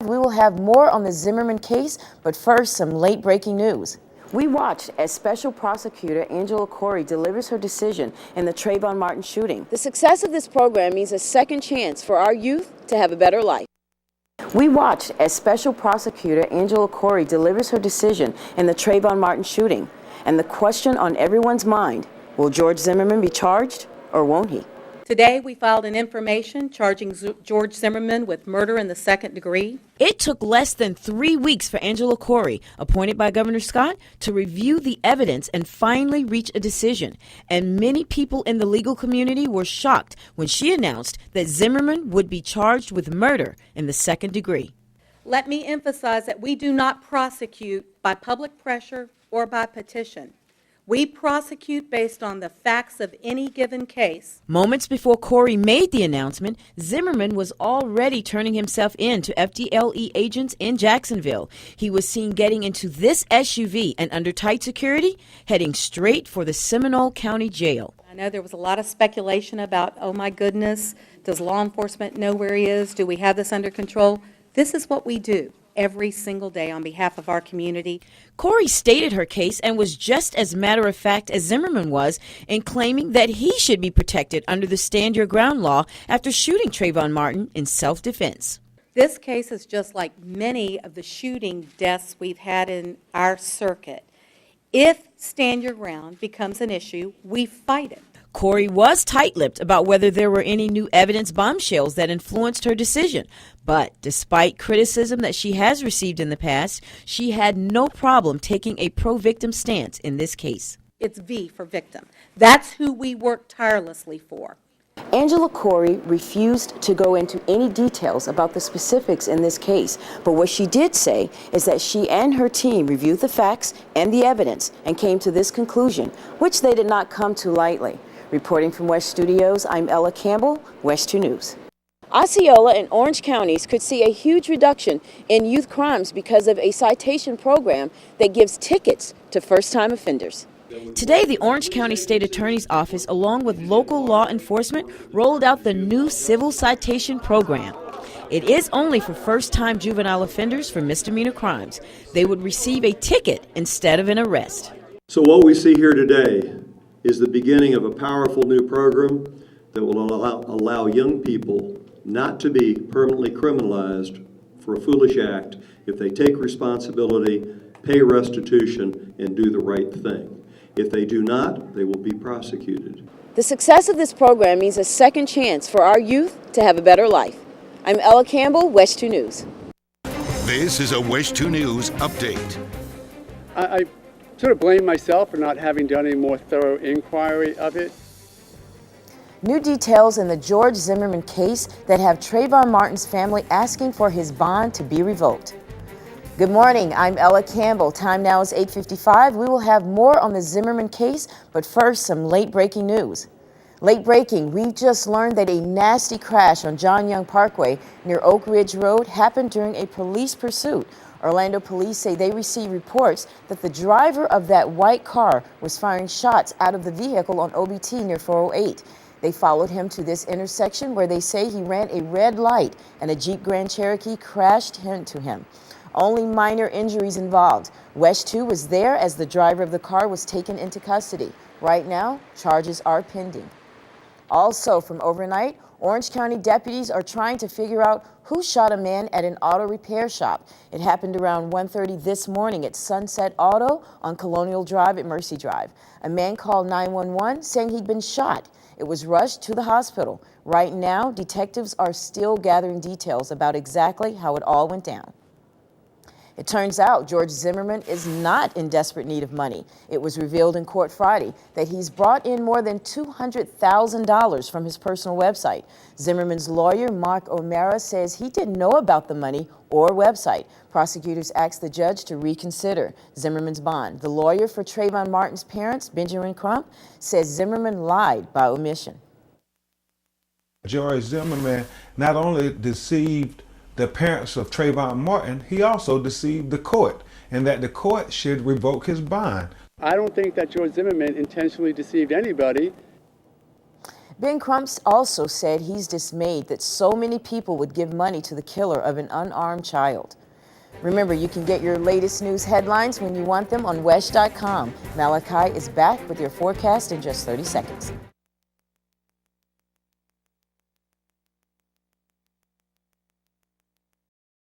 We will have more on the Zimmerman case, but first, some late-breaking news. We watched as Special Prosecutor Angela Corey delivers her decision in the Trayvon Martin shooting. The success of this program means a second chance for our youth to have a better life. We watched as Special Prosecutor Angela Corey delivers her decision in the Trayvon Martin shooting. And the question on everyone's mind, will George Zimmerman be charged or won't he? Today, we filed an information charging George Zimmerman with murder in the second degree. It took less than 3 weeks for Angela Corey, appointed by Governor Scott, to review the evidence and finally reach a decision. And many people in the legal community were shocked when she announced that Zimmerman would be charged with murder in the second degree. Let me emphasize that we do not prosecute by public pressure or by petition. We prosecute based on the facts of any given case. Moments before Corey made the announcement, Zimmerman was already turning himself in to FDLE agents in Jacksonville. He was seen getting into this SUV and under tight security, heading straight for the Seminole County Jail. I know there was a lot of speculation about, oh my goodness, does law enforcement know where he is? Do we have this under control? This is what we do every single day on behalf of our community. Corey stated her case and was just as matter-of-fact as Zimmerman was in claiming that he should be protected under the Stand Your Ground law after shooting Trayvon Martin in self-defense. This case is just like many of the shooting deaths we've had in our circuit. If Stand Your Ground becomes an issue, we fight it. Corey was tight-lipped about whether there were any new evidence bombshells that influenced her decision. But despite criticism that she has received in the past, she had no problem taking a pro-victim stance in this case. It's V for victim. That's who we work tirelessly for. Angela Corey refused to go into any details about the specifics in this case, but what she did say is that she and her team reviewed the facts and the evidence and came to this conclusion, which they did not come to lightly. Reporting from West Studios, I'm Ella Campbell, West 2 News. Osceola and Orange counties could see a huge reduction in youth crimes because of a citation program that gives tickets to first-time offenders. Today, the Orange County State Attorney's Office, along with local law enforcement, rolled out the new civil citation program. It is only for first-time juvenile offenders for misdemeanor crimes. They would receive a ticket instead of an arrest. So what we see here today is the beginning of a powerful new program that will allow young people not to be permanently criminalized for a foolish act if they take responsibility, pay restitution, and do the right thing. If they do not, they will be prosecuted. The success of this program means a second chance for our youth to have a better life. I'm Ella Campbell, West 2 News. This is a West 2 News update. I sort of blame myself for not having done a more thorough inquiry of it. New details in the George Zimmerman case that have Trayvon Martin's family asking for his bond to be revoked. Good morning, I'm Ella Campbell. Time now is 8:55. We will have more on the Zimmerman case, but first, some late-breaking news. Late breaking, we've just learned that a nasty crash on John Young Parkway near Oak Ridge Road happened during a police pursuit. Orlando police say they received reports that the driver of that white car was firing shots out of the vehicle on OBT near 408. They followed him to this intersection where they say he ran a red light and a Jeep Grand Cherokee crashed into him. Only minor injuries involved. West 2 was there as the driver of the car was taken into custody. Right now, charges are pending. Also from overnight, Orange County deputies are trying to figure out who shot a man at an auto repair shop. It happened around 1:30 this morning at Sunset Auto on Colonial Drive at Mercy Drive. A man called 911 saying he'd been shot. It was rushed to the hospital. Right now, detectives are still gathering details about exactly how it all went down. It turns out George Zimmerman is not in desperate need of money. It was revealed in court Friday that he's brought in more than $200,000 from his personal website. Zimmerman's lawyer, Mark O'Mara, says he didn't know about the money or website. Prosecutors asked the judge to reconsider Zimmerman's bond. The lawyer for Trayvon Martin's parents, Benjamin Crump, says Zimmerman lied by omission. George Zimmerman not only deceived the parents of Trayvon Martin, he also deceived the court, and that the court should revoke his bond. I don't think that George Zimmerman intentionally deceived anybody. Ben Crumps also said he's dismayed that so many people would give money to the killer of an unarmed child. Remember, you can get your latest news headlines when you want them on WESH.com. Malachi is back with your forecast in just 30 seconds.